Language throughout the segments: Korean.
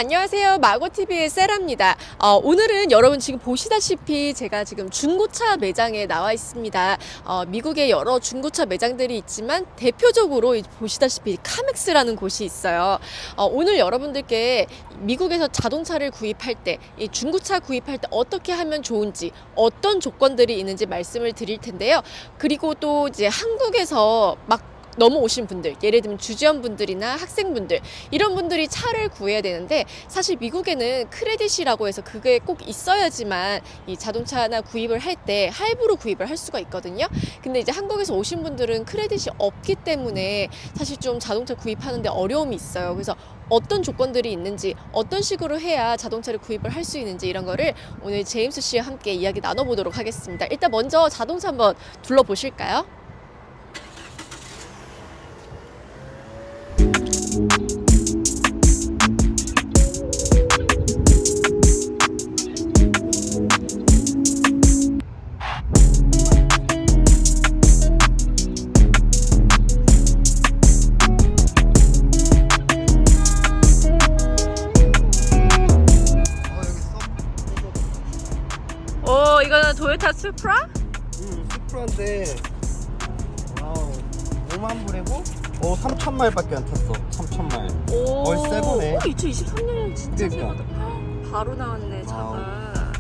안녕하세요. 마고TV의 세라입니다. 오늘은 여러분 지금 보시다시피 제가 지금 중고차 매장에 나와 있습니다. 미국에 여러 중고차 매장들이 있지만 대표적으로 보시다시피 카맥스라는 곳이 있어요. 오늘 여러분들께 미국에서 자동차를 구입할 때, 이 중고차 구입할 때 어떻게 하면 좋은지, 어떤 조건들이 있는지 말씀을 드릴 텐데요. 그리고 또 이제 한국에서 막 넘어오신 분들, 예를 들면 주재원분들이나 학생분들, 이런 분들이 차를 구해야 되는데, 사실 미국에는 크레딧이라고 해서 그게 꼭 있어야지만 이 자동차나 구입을 할 때 할부로 구입을 할 수가 있거든요. 근데 이제 한국에서 오신 분들은 크레딧이 없기 때문에 사실 좀 자동차 구입하는데 어려움이 있어요. 그래서 어떤 조건들이 있는지, 어떤 식으로 해야 자동차를 구입을 할 수 있는지, 이런 거를 오늘 제임스 씨와 함께 이야기 나눠보도록 하겠습니다. 일단 먼저 자동차 한번 둘러보실까요? 이거는 도요타 수프라? 수프라인데 와우 5만 불이고 3천 마일밖에 안 탔어. 3천 마일. 새 거네. 2023년에 진짜 그러니까. 새거다. 바로 나왔네 차가.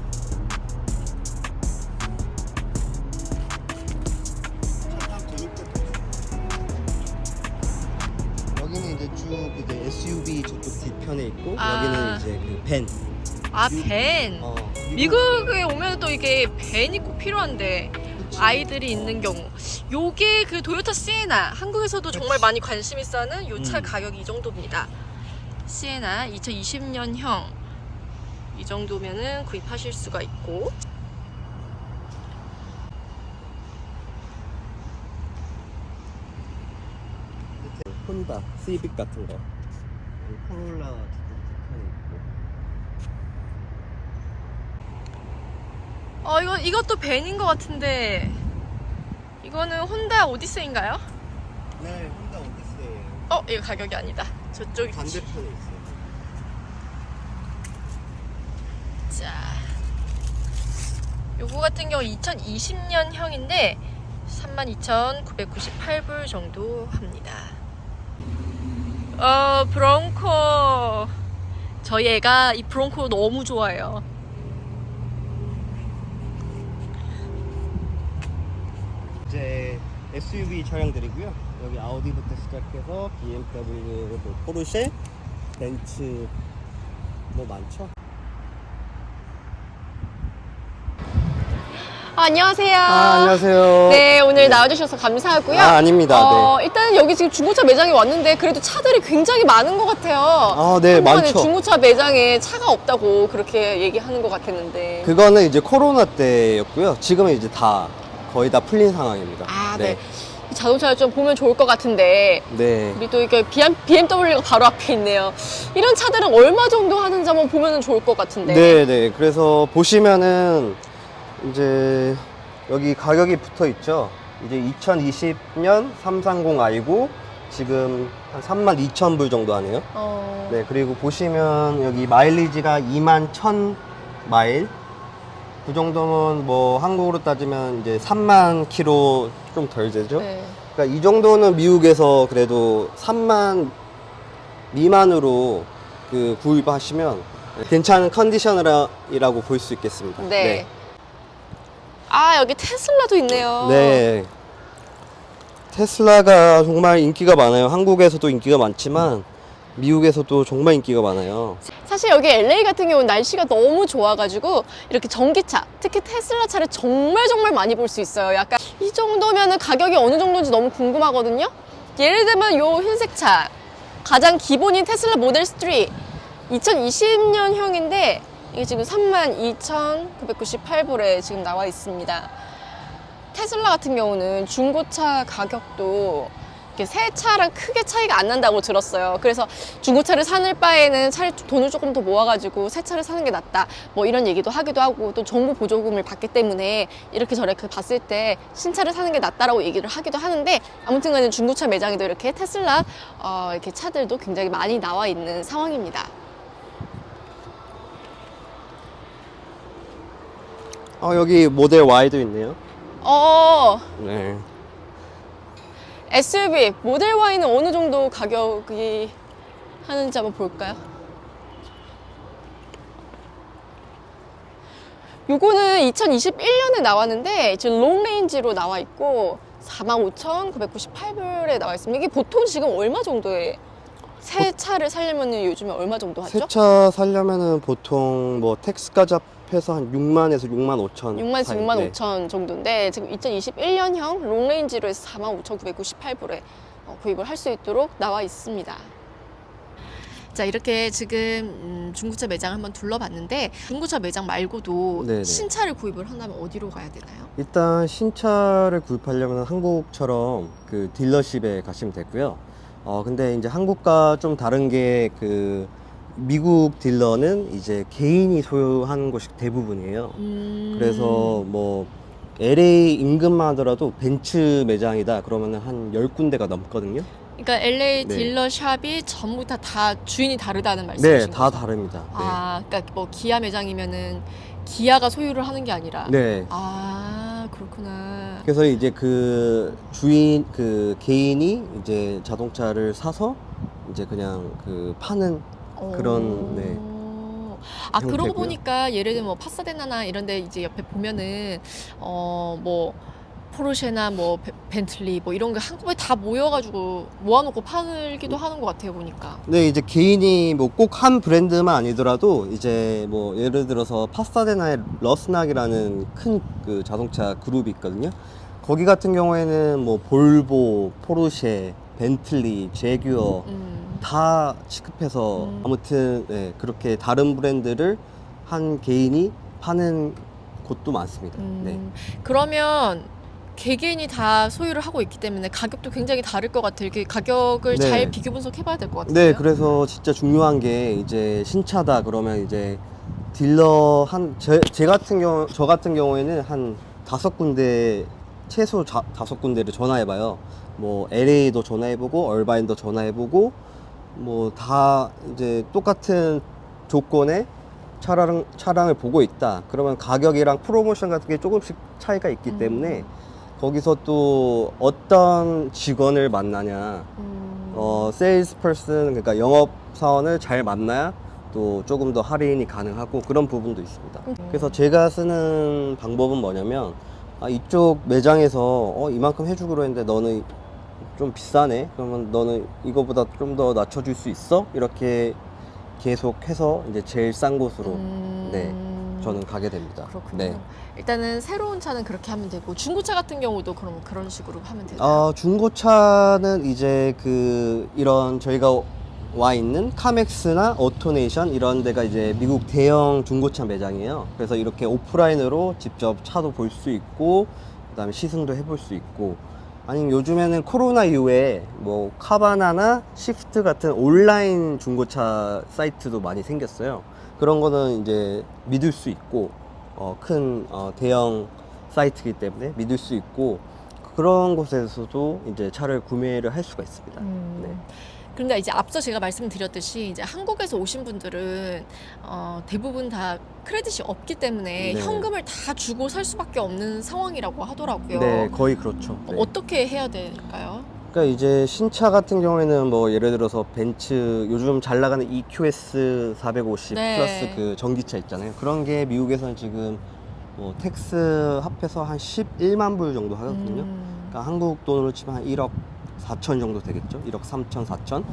여기는 이제 쭉 이제 SUV 저쪽 뒤편에 있고 아. 여기는 이제 그 밴. 밴. 미국에 오면 또 이게 밴이 꼭 필요한데, 그치. 아이들이 있는 경우. 요게 그 도요타 시에나, 한국에서도 정말 많이 관심 있어 하는 요 차 가격이 이 정도입니다. 시에나 2020년형 이 정도면은 구입하실 수가 있고, 혼다, 시빅 같은 거. 코롤라 저쪽 뒤편에 있고. 이것도 밴인 것 같은데, 이거는 혼다 오디세이인가요? 네, 혼다 오디세이예요. 이거 가격이 아니다. 저쪽이. 반대편에 있어요. 자, 요거 같은 경우 2020년형인데 32,998불 정도 합니다. 브롱코. 저희 애가 이 브롱코 너무 좋아해요. 이제 SUV 차량들이고요. 여기 아우디부터 시작해서 BMW, 뭐 포르쉐, 벤츠 뭐 많죠. 안녕하세요. 안녕하세요. 네, 오늘 나와주셔서 감사하고요. 아닙니다. 네. 일단 여기 지금 중고차 매장에 왔는데 그래도 차들이 굉장히 많은 것 같아요. 네, 한동안에 많죠. 중고차 매장에 차가 없다고 그렇게 얘기하는 것 같았는데. 그거는 이제 코로나 때였고요. 지금은 이제 거의 다 풀린 상황입니다. 네. 자동차를 좀 보면 좋을 것 같은데. 네. 우리 또 이게 BMW가 바로 앞에 있네요. 이런 차들은 얼마 정도 하는지 한번 보면 좋을 것 같은데. 네. 그래서 보시면은 이제 여기 가격이 붙어 있죠. 이제 2020년 330i고 지금 한 32,000불 정도 하네요. 네, 그리고 보시면 여기 마일리지가 21,000 마일. 그 정도면 뭐 한국으로 따지면 이제 3만 킬로 좀 덜 되죠. 네. 그러니까 이 정도는 미국에서 그래도 3만 미만으로 그 구입하시면 괜찮은 컨디션이라고 볼 수 있겠습니다. 네. 여기 테슬라도 있네요. 네. 테슬라가 정말 인기가 많아요. 한국에서도 인기가 많지만 미국에서도 정말 인기가 많아요. 사실 여기 LA 같은 경우는 날씨가 너무 좋아가지고 이렇게 전기차, 특히 테슬라 차를 정말 많이 볼 수 있어요. 약간 이 정도면은 가격이 어느 정도인지 너무 궁금하거든요. 예를 들면 요 흰색 차, 가장 기본인 테슬라 모델 3 2020년형인데 이게 지금 32,998불에 지금 나와 있습니다. 테슬라 같은 경우는 중고차 가격도 이렇게 새 차랑 크게 차이가 안 난다고 들었어요. 그래서 중고차를 사는 바에는 돈을 조금 더 모아가지고 새 차를 사는 게 낫다, 뭐 이런 얘기도 하기도 하고, 또 정부 보조금을 받기 때문에 이렇게 저렇게 봤을 때 신차를 사는 게 낫다라고 얘기를 하기도 하는데, 아무튼 간에 중고차 매장에도 이렇게 테슬라 이렇게 차들도 굉장히 많이 나와 있는 상황입니다. 여기 모델 Y도 있네요. 네. SUV 모델 Y는 어느 정도 가격이 하는지 한번 볼까요? 요거는 2021년에 나왔는데 지금 롱레인지로 나와 있고 45,998불에 나와 있습니다. 이게 보통 지금 얼마 정도에 새 차를 살려면 요즘에 얼마 정도 하죠? 새 차 살려면은 보통 뭐 텍스까지 합해서 한 6만에서 6만 5천 6만에서 사이. 6만 네. 5천 정도인데 지금 2021년형 롱레인지로 해서 45,998불에 구입을 할 수 있도록 나와 있습니다. 자, 이렇게 지금 중고차 매장 한번 둘러봤는데 중고차 매장 말고도 네네. 신차를 구입을 한다면 어디로 가야 되나요? 일단 신차를 구입하려면 한국처럼 그 딜러십에 가시면 되고요. 근데 이제 한국과 좀 다른 게 그 미국 딜러는 이제 개인이 소유하는 곳이 대부분이에요. 그래서 뭐 LA 인근만 하더라도 벤츠 매장이다 그러면 한 10군데가 넘거든요. 그러니까 LA 네. 딜러샵이 전부 다 주인이 다르다는 네, 말씀이신 다 거죠? 다릅니다. 네. 아, 그러니까 뭐 기아 매장이면은 기아가 소유를 하는 게 아니라. 네. 아, 그렇구나. 그래서 이제 그 주인 그 개인이 이제 자동차를 사서 이제 그냥 그 파는 그런, 네, 아, 그러고 형태고요. 보니까 예를 들면 뭐 파사데나나 이런 데 이제 옆에 보면은 뭐 포르쉐나 뭐 벤틀리 뭐 이런 거 한꺼번에 다 모여가지고 모아놓고 팔기도 하는 것 같아요, 보니까. 네, 이제 개인이 뭐 꼭 한 브랜드만 아니더라도 이제 뭐 예를 들어서 파사데나의 러스낙이라는 큰 그 자동차 그룹이 있거든요. 거기 같은 경우에는 뭐 볼보, 포르쉐, 벤틀리, 제규어 다 취급해서 아무튼 네, 그렇게 다른 브랜드를 한 개인이 파는 곳도 많습니다. 네. 그러면 개개인이 다 소유를 하고 있기 때문에 가격도 굉장히 다를 것 같아요. 이렇게 가격을 네. 잘 비교 분석해봐야 될 것 같아요. 네, 그래서 진짜 중요한 게 이제 신차다 그러면 이제 딜러 저 같은 경우에는 한 5군데 최소 5군데를 전화해봐요. 뭐 LA도 전화해보고 얼바인도 전화해보고 뭐 다 이제 똑같은 조건의 차량을 보고 있다. 그러면 가격이랑 프로모션 같은 게 조금씩 차이가 있기 때문에 거기서 또 어떤 직원을 만나냐, 세일즈 퍼슨, 그러니까 영업사원을 잘 만나야 또 조금 더 할인이 가능하고 그런 부분도 있습니다. 그래서 제가 쓰는 방법은 뭐냐면, 이쪽 매장에서 이만큼 해주기로 했는데 너는 좀 비싸네? 그러면 너는 이거보다 좀 더 낮춰줄 수 있어? 이렇게 계속 해서 이제 제일 싼 곳으로 네, 저는 가게 됩니다. 그렇군요. 네. 일단은 새로운 차는 그렇게 하면 되고 중고차 같은 경우도 그럼 그런 식으로 하면 되나요? 중고차는 이제 이런 저희가 와 있는 카맥스나 오토네이션 이런 데가 이제 미국 대형 중고차 매장이에요. 그래서 이렇게 오프라인으로 직접 차도 볼 수 있고 그다음에 시승도 해볼 수 있고, 아니면 요즘에는 코로나 이후에 뭐 카바나나 시프트 같은 온라인 중고차 사이트도 많이 생겼어요. 그런 거는 이제 믿을 수 있고 큰 대형 사이트이기 때문에 믿을 수 있고 그런 곳에서도 이제 차를 구매를 할 수가 있습니다. 네. 그런데 이제 앞서 제가 말씀드렸듯이 이제 한국에서 오신 분들은 대부분 다 크레딧이 없기 때문에 네. 현금을 다 주고 살 수밖에 없는 상황이라고 하더라고요. 네, 거의 그렇죠. 네. 어떻게 해야 될까요? 그러니까 이제 신차 같은 경우에는 뭐 예를 들어서 벤츠 요즘 잘 나가는 EQS 450 네. 플러스 그 전기차 있잖아요. 그런 게 미국에서는 지금 뭐 텍스 합해서 한 11만 불 정도 하거든요. 그러니까 한국 돈으로 치면 한 1억 4천 정도 되겠죠. 1억 3천, 4천.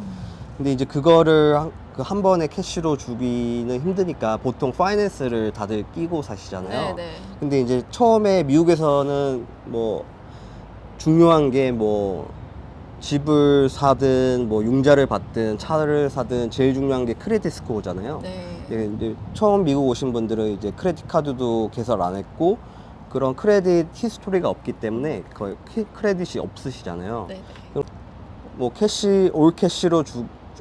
근데 이제 그거를 한 번에 캐시로 주기는 힘드니까 보통 파이낸스를 다들 끼고 사시잖아요. 네. 근데 이제 처음에 미국에서는 뭐 중요한 게 뭐 집을 사든 뭐 융자를 받든 차를 사든 제일 중요한 게 크레딧 스코어잖아요. 네. 네, 이제 처음 미국 오신 분들은 이제 크레딧 카드도 개설 안 했고 그런 크레딧 히스토리가 없기 때문에 거의 크레딧이 없으시잖아요. 네. 뭐 올 캐시로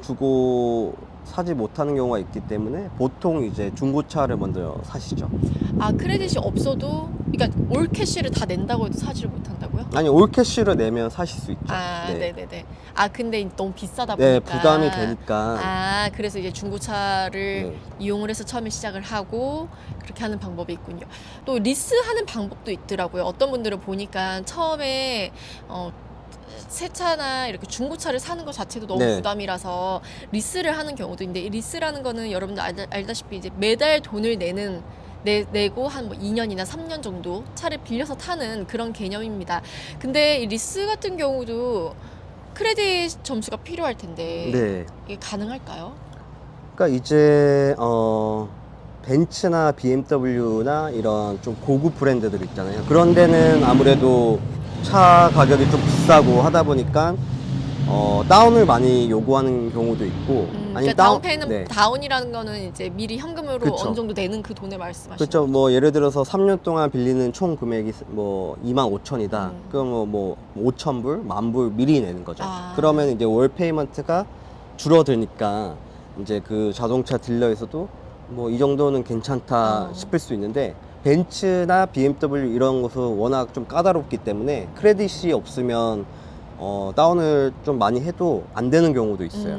주고 사지 못하는 경우가 있기 때문에 보통 이제 중고차를 먼저 사시죠. 아, 크레딧이 없어도, 그러니까 올 캐시를 다 낸다고 해도 사지를 못한다고요? 아니 올 캐시를 내면 사실 수 있죠. 아, 네. 네네네. 아, 근데 너무 비싸다 네, 보니까. 부담이 되니까. 아, 그래서 이제 중고차를 네. 이용을 해서 처음에 시작을 하고 그렇게 하는 방법이 있군요. 또 리스하는 방법도 있더라고요. 어떤 분들은 보니까 처음에 새 차나 이렇게 중고차를 사는 것 자체도 너무 네. 부담이라서 리스를 하는 경우도 있는데, 이 리스라는 거는 여러분들 알다시피 이제 매달 돈을 내고 한 뭐 2년이나 3년 정도 차를 빌려서 타는 그런 개념입니다. 근데 이 리스 같은 경우도 크레딧 점수가 필요할 텐데 네. 이게 가능할까요? 그러니까 이제 벤츠나 BMW나 이런 좀 고급 브랜드들 있잖아요. 그런 데는 아무래도 차 가격이 좀 비싸고 하다 보니까 다운을 많이 요구하는 경우도 있고 그러니까 다운페이는 네. 다운이라는 거는 이제 미리 현금으로 그쵸. 어느 정도 내는 그 돈을 말씀하시는 그렇죠. 거죠? 뭐 예를 들어서 3년 동안 빌리는 총 금액이 뭐 25,000이다. 그럼 뭐 5,000불, 10,000불 미리 내는 거죠. 아. 그러면 이제 월 페이먼트가 줄어드니까 이제 그 자동차 딜러에서도 뭐 이 정도는 괜찮다 싶을 수 있는데, 벤츠나 BMW 이런 것은 워낙 좀 까다롭기 때문에 크레딧이 없으면 다운을 좀 많이 해도 안 되는 경우도 있어요.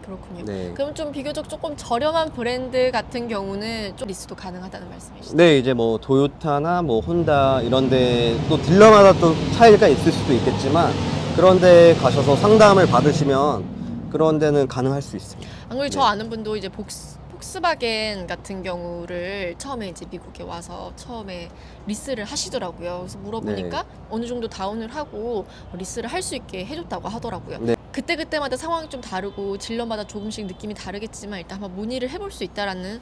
그렇군요. 네. 그럼 좀 비교적 조금 저렴한 브랜드 같은 경우는 좀 리스도 가능하다는 말씀이시죠? 네, 이제 뭐 도요타나 뭐 혼다 이런데 또 딜러마다 또 차이가 있을 수도 있겠지만, 그런데 가셔서 상담을 받으시면 그런 데는 가능할 수 있습니다. 안 그래도 저 네. 아는 분도 이제 폭스바겐 같은 경우를 처음에 이제 미국에 와서 처음에 리스를 하시더라고요. 그래서 물어보니까 네. 어느 정도 다운을 하고 리스를 할 수 있게 해줬다고 하더라고요. 네. 그때그때마다 상황이 좀 다르고 딜러마다 조금씩 느낌이 다르겠지만 일단 한번 문의를 해볼 수 있다라는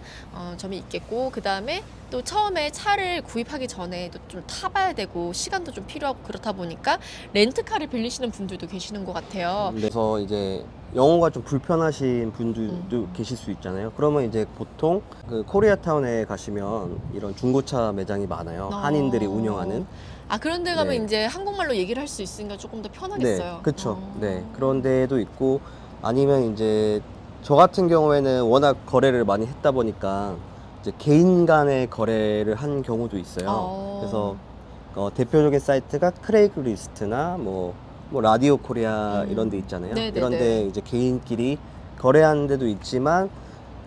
점이 있겠고, 그 다음에 또 처음에 차를 구입하기 전에 또 좀 타봐야 되고 시간도 좀 필요하고 그렇다 보니까 렌트카를 빌리시는 분들도 계시는 것 같아요. 그래서 이제 영어가 좀 불편하신 분들도 계실 수 있잖아요. 그러면 이제 보통 그 코리아타운에 가시면 이런 중고차 매장이 많아요. 한인들이 운영하는. 아, 그런 데 가면 네. 이제 한국말로 얘기를 할 수 있으니까 조금 더 편하겠어요. 네, 그렇죠. 네, 그런 데도 있고, 아니면 이제 저 같은 경우에는 워낙 거래를 많이 했다 보니까 이제 개인 간의 거래를 한 경우도 있어요. 그래서 대표적인 사이트가 크레이그리스트나 뭐 라디오 코리아 이런 데 있잖아요. 네네네. 이런 데 이제 개인끼리 거래하는 데도 있지만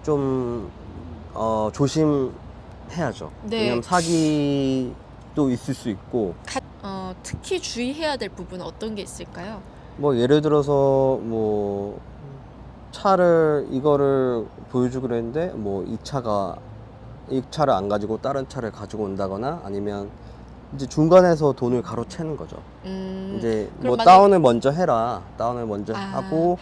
좀 조심해야죠. 네. 왜냐면 사기도 있을 수 있고, 특히 주의해야 될 부분은 어떤 게 있을까요? 뭐 예를 들어서 뭐 이거를 보여주기로 했는데 뭐 이 차를 안 가지고 다른 차를 가지고 온다거나, 아니면 이제 중간에서 돈을 가로채는 거죠. 이제 그럼 뭐 다운을 먼저 해라. 다운을 먼저 아. 하고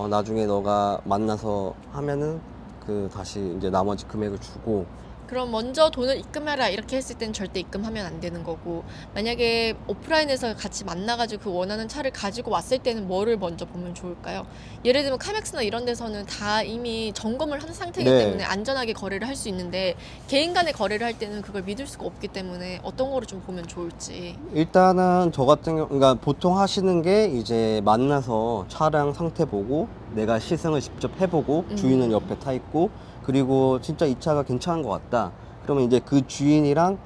나중에 너가 만나서 하면은 그 다시 이제 나머지 금액을 주고. 그럼 먼저 돈을 입금해라 이렇게 했을 땐 절대 입금하면 안 되는 거고, 만약에 오프라인에서 같이 만나가지고 그 원하는 차를 가지고 왔을 때는 뭐를 먼저 보면 좋을까요? 예를 들면 카맥스나 이런 데서는 다 이미 점검을 한 상태이기 네. 때문에 안전하게 거래를 할 수 있는데, 개인 간의 거래를 할 때는 그걸 믿을 수가 없기 때문에 어떤 거를 좀 보면 좋을지. 일단은 저 같은 경우, 그러니까 보통 하시는 게 이제 만나서 차량 상태 보고 내가 시승을 직접 해보고 주인은 옆에 타 있고, 그리고 진짜 이 차가 괜찮은 것 같다. 그러면 이제 그 주인이랑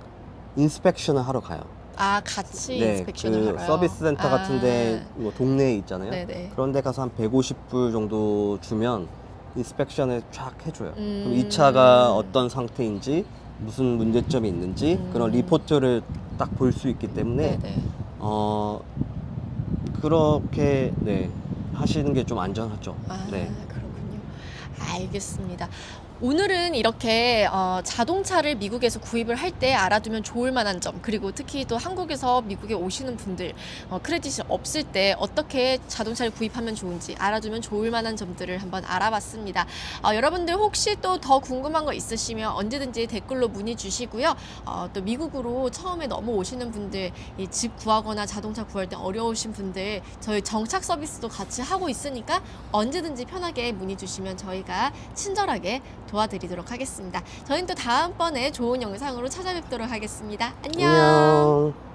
인스펙션을 하러 가요. 아, 같이 네, 인스펙션을 그 하러요? 서비스 센터 같은데 뭐 동네에 있잖아요. 네네. 그런 데 가서 한 150불 정도 주면 인스펙션을 쫙 해줘요. 그럼 이 음. 차가 어떤 상태인지, 무슨 문제점이 있는지 그런 리포트를 딱 볼 수 있기 때문에 네네. 그렇게 하시는 게 좀 안전하죠. 아, 네. 그렇군요. 알겠습니다. 오늘은 이렇게 자동차를 미국에서 구입을 할 때 알아두면 좋을 만한 점, 그리고 특히 또 한국에서 미국에 오시는 분들 크레딧이 없을 때 어떻게 자동차를 구입하면 좋은지 알아두면 좋을 만한 점들을 한번 알아봤습니다. 여러분들 혹시 또 더 궁금한 거 있으시면 언제든지 댓글로 문의 주시고요. 또 미국으로 처음에 넘어오시는 분들, 이 집 구하거나 자동차 구할 때 어려우신 분들, 저희 정착 서비스도 같이 하고 있으니까 언제든지 편하게 문의 주시면 저희가 친절하게 도와드리도록 하겠습니다. 저희는 또 다음번에 좋은 영상으로 찾아뵙도록 하겠습니다. 안녕. 안녕.